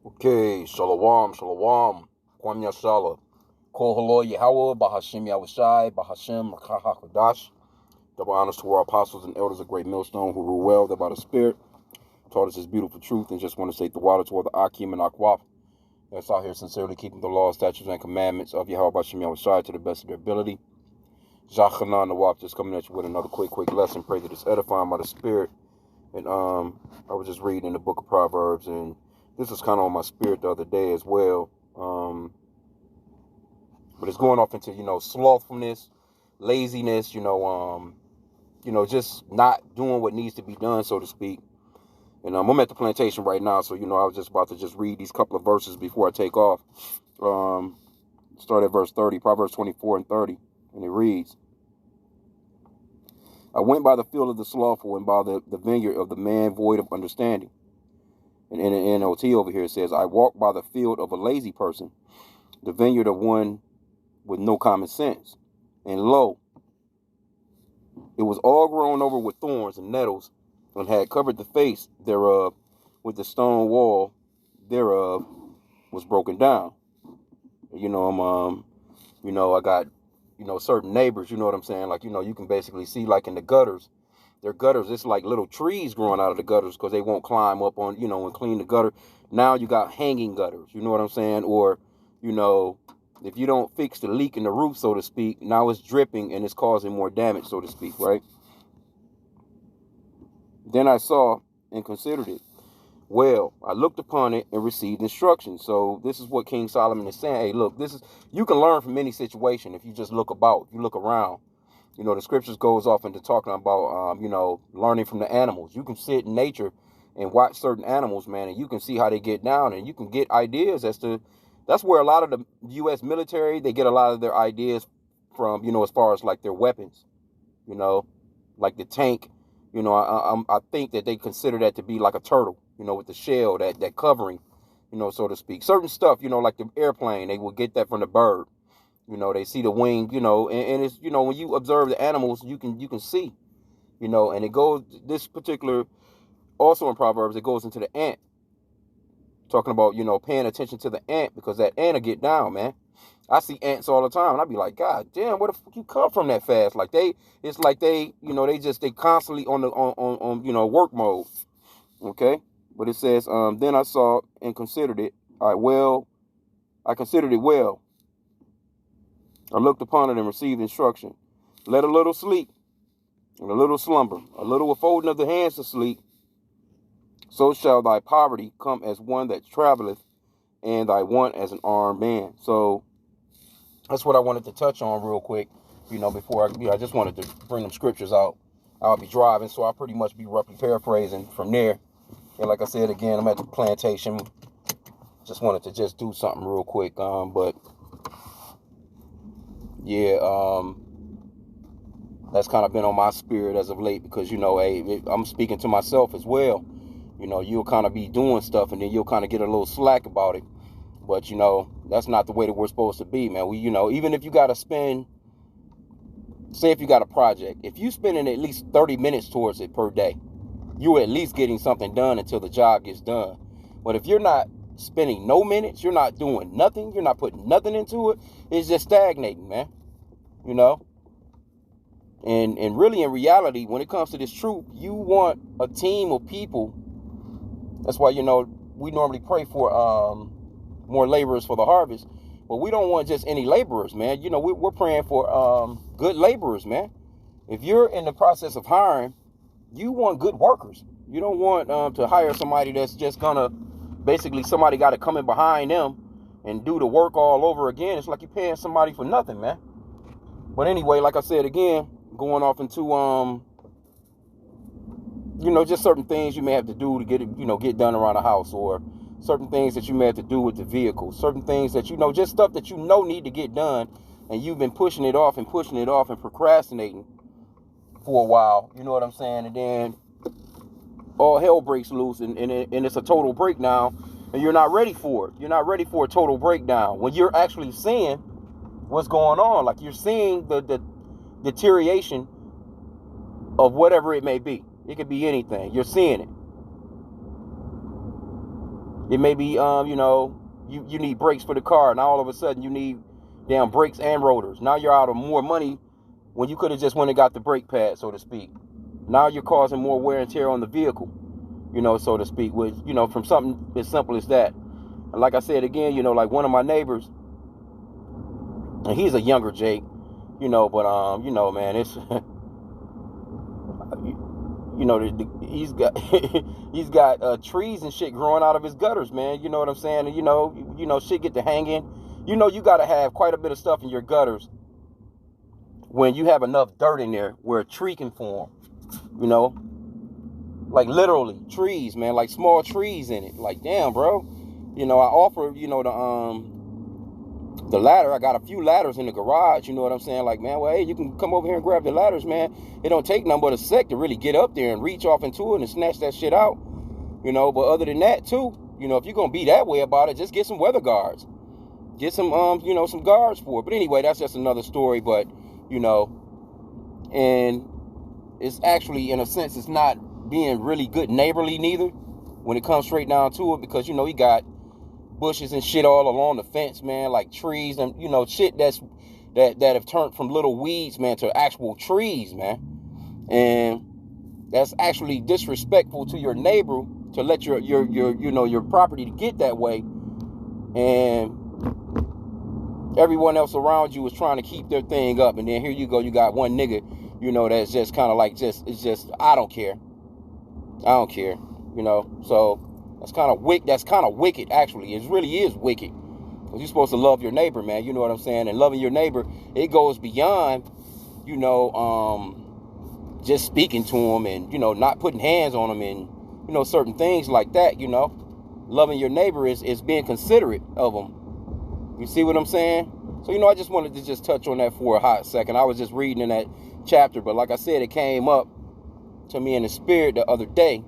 Okay, Shalom, Shalom, Kwam Yashala, Kol Halo Yahweh, Bahashim Yahushai, Bahashim Makahakadash. Double honors to our apostles and elders of Great Millstone who rule well, that by the Spirit taught us His beautiful truth, and just want to say the water toward the H.I.M and Akwaf. That's out here sincerely keeping the laws, statutes, and commandments of Yahweh Bahashim Yahushai to the best of their ability. Zachanan the Wap just coming at you with another quick lesson. Pray that it's edifying by the Spirit. And I was just reading in the book of Proverbs, and this was kind of on my spirit the other day as well. But it's going off into, slothfulness, laziness, just not doing what needs to be done, so to speak. And I'm at the plantation right now, so, I was just about to just read these couple of verses before I take off. Start at verse 30, Proverbs 24 and 30, and it reads, I went by the field of the slothful and by the vineyard of the man void of understanding. And in an NLT over here it says, I walked by the field of a lazy person, the vineyard of one with no common sense. And lo, it was all grown over with thorns and nettles, and had covered the face thereof with the stone wall thereof was broken down. I got, certain neighbors, you know what I'm saying? Like, you can basically see like in the gutters, their gutters, it's like little trees growing out of the gutters because they won't climb up on, and clean the gutter. Now you got hanging gutters, you know what I'm saying? Or, if you don't fix the leak in the roof, so to speak, now it's dripping and it's causing more damage, so to speak, right? Then I saw and considered it. Well, I looked upon it and received instruction. So this is what King Solomon is saying. Hey, look, you can learn from any situation if you just look about, you look around. The scriptures goes off into talking about, learning from the animals. You can sit in nature and watch certain animals, man, and you can see how they get down, and you can get ideas that's where a lot of the U.S. military, they get a lot of their ideas from, as far as like their weapons, like the tank. I think that they consider that to be like a turtle, with the shell, that covering, so to speak. Certain stuff, like the airplane, they will get that from the bird. They see the wing, and it's, when you observe the animals, you can see, and it goes, this particular, also in Proverbs, it goes into the ant, talking about, paying attention to the ant, because that ant will get down, man. I see ants all the time, and I be like, God damn, where the fuck you come from that fast? Like it's like they constantly on work mode. Okay. But it says, then I saw and considered it. I considered it well. I looked upon it and received instruction. Let a little sleep and a little slumber, a little withholding of the hands to sleep. So shall thy poverty come as one that traveleth, and thy want as an armed man. So that's what I wanted to touch on real quick, before I just wanted to bring them scriptures out. I'll be driving, so I'll pretty much be roughly paraphrasing from there. And like I said, again, I'm at the plantation. Just wanted to just do something real quick. That's kind of been on my spirit as of late because, I'm speaking to myself as well. You'll kind of be doing stuff and then you'll kind of get a little slack about it. But, that's not the way that we're supposed to be, man. We, even if you got to spend, say if you got a project, if you spending at least 30 minutes towards it per day, you're at least getting something done until the job gets done. But if you're not spending no minutes, you're not doing nothing, you're not putting nothing into it, it's just stagnating, man. And really in reality, when it comes to this truth, you want a team of people. That's why, we normally pray for more laborers for the harvest, but we don't want just any laborers, man. We're praying for good laborers, man. If you're in the process of hiring, you want good workers. You don't want to hire somebody that's just gonna, basically somebody got to come in behind them and do the work all over again. It's like you're paying somebody for nothing, man. But anyway, like I said again, going off into just certain things you may have to do to get it, get done around the house, or certain things that you may have to do with the vehicle, certain things that just stuff that need to get done, and you've been pushing it off and procrastinating for a while, you know what I'm saying? And then all hell breaks loose, and it's a total breakdown, and you're not ready for it. You're not ready for a total breakdown when you're actually seeing what's going on. Like, you're seeing the deterioration of whatever it may be. It could be anything. You're seeing it. It may be, you need brakes for the car. Now all of a sudden you need damn brakes and rotors. Now you're out of more money when you could have just went and got the brake pad, so to speak. Now you're causing more wear and tear on the vehicle, so to speak, with, from something as simple as that. And like I said again, like one of my neighbors, and he's a younger Jake, but man, it's he's got he's got trees and shit growing out of his gutters, man. You know what I'm saying? And shit get to hanging. You got to have quite a bit of stuff in your gutters when you have enough dirt in there where a tree can form. Like literally trees, man, like small trees in it. Like, damn, bro. I offer, the ladder. I got a few ladders in the garage, you know what I'm saying? Like, man, well, hey, you can come over here and grab the ladders, man. It don't take nothing but a sec to really get up there and reach off into it and snatch that shit out, but other than that, too, if you're going to be that way about it, just get some weather guards. Get some, some guards for it. But anyway, that's just another story, but, and it's actually, in a sense, it's not being really good neighborly neither when it comes straight down to it, because, you got bushes and shit all along the fence, man, like trees and, shit that have turned from little weeds, man, to actual trees, man. And that's actually disrespectful to your neighbor to let your property to get that way. And everyone else around you is trying to keep their thing up. And then here you go, you got one nigga, that's just kind of like, it's just, I don't care. So that's kind of wicked, actually. It really is wicked. Because you're supposed to love your neighbor, man. You know what I'm saying? And loving your neighbor, it goes beyond, just speaking to them and, not putting hands on them and, certain things like that, Loving your neighbor is being considerate of them. You see what I'm saying? So, I just wanted to just touch on that for a hot second. I was just reading in that chapter, but like I said, it came up to me in the spirit the other day.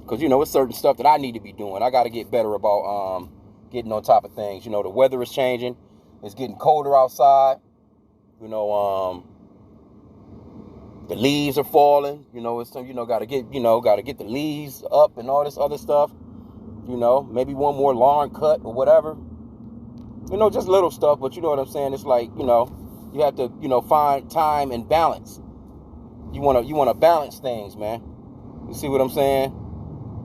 Because, it's certain stuff that I need to be doing. I got to get better about getting on top of things. The weather is changing. It's getting colder outside. The leaves are falling. It's got to get the leaves up and all this other stuff. Maybe one more lawn cut or whatever. Just little stuff, but you know what I'm saying? It's like, you have to, find time and balance. You want to balance things, man. You see what I'm saying?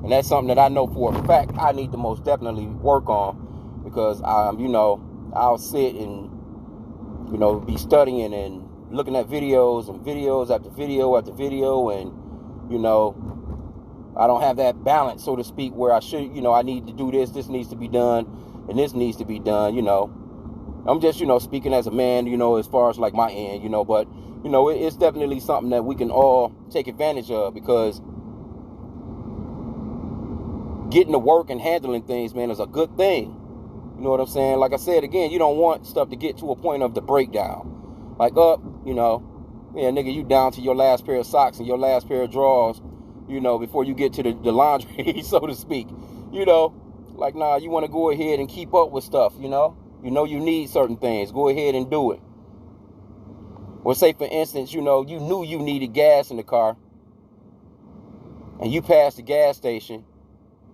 And that's something that I know for a fact I need to most definitely work on, because I'll sit and, be studying and looking at videos and videos after video after video. And, I don't have that balance, so to speak, where I should, I need to do this needs to be done, and this needs to be done, I'm just, speaking as a man, as far as like my end, but, it's definitely something that we can all take advantage of, because getting to work and handling things, man, is a good thing. You know what I'm saying? Like I said, again, you don't want stuff to get to a point of the breakdown. Like, nigga, you down to your last pair of socks and your last pair of drawers, before you get to the laundry, so to speak. Like, nah, you want to go ahead and keep up with stuff, you need certain things. Go ahead and do it. Or say, for instance, you knew you needed gas in the car, and you passed the gas station.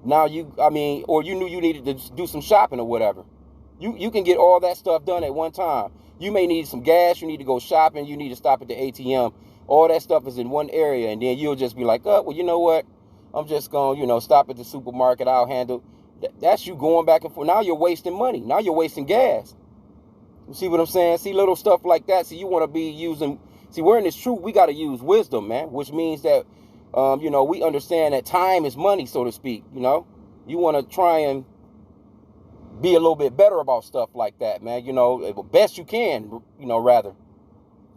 Now or you knew you needed to do some shopping or whatever. You can get all that stuff done at one time. You may need some gas, you need to go shopping, you need to stop at the ATM. All that stuff is in one area, and then you'll just be like, oh, well, you know what? I'm just going to, stop at the supermarket, I'll handle. That's you going back and forth. Now you're wasting money. Now you're wasting gas. You see what I'm saying? See, little stuff like that. See, you want to be using, we're in this truth, we got to use wisdom, man, which means that, we understand that time is money, so to speak, You want to try and be a little bit better about stuff like that, man, the best you can, rather.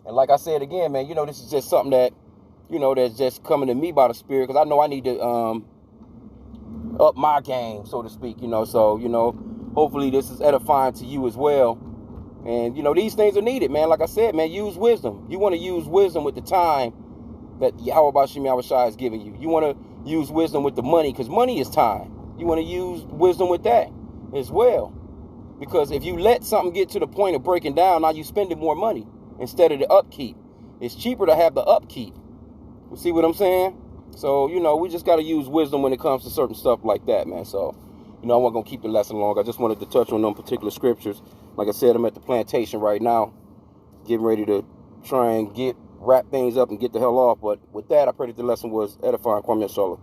And like I said again, man, this is just something that, that's just coming to me by the Spirit, because I know I need to up my game, so to speak, so, hopefully this is edifying to you as well. And, these things are needed, man. Like I said, man, use wisdom. You want to use wisdom with the time that Yahweh Shem Yahushua is giving you. You want to use wisdom with the money, because money is time. You want to use wisdom with that as well. Because if you let something get to the point of breaking down, now you're spending more money instead of the upkeep. It's cheaper to have the upkeep. You see what I'm saying? So, we just got to use wisdom when it comes to certain stuff like that, man. So, You know, I wasn't going to keep the lesson long. I just wanted to touch on them particular scriptures. Like I said, I'm at the plantation right now, getting ready to try and wrap things up and get the hell off. But with that, I pray that the lesson was edifying. Kwame Yashala.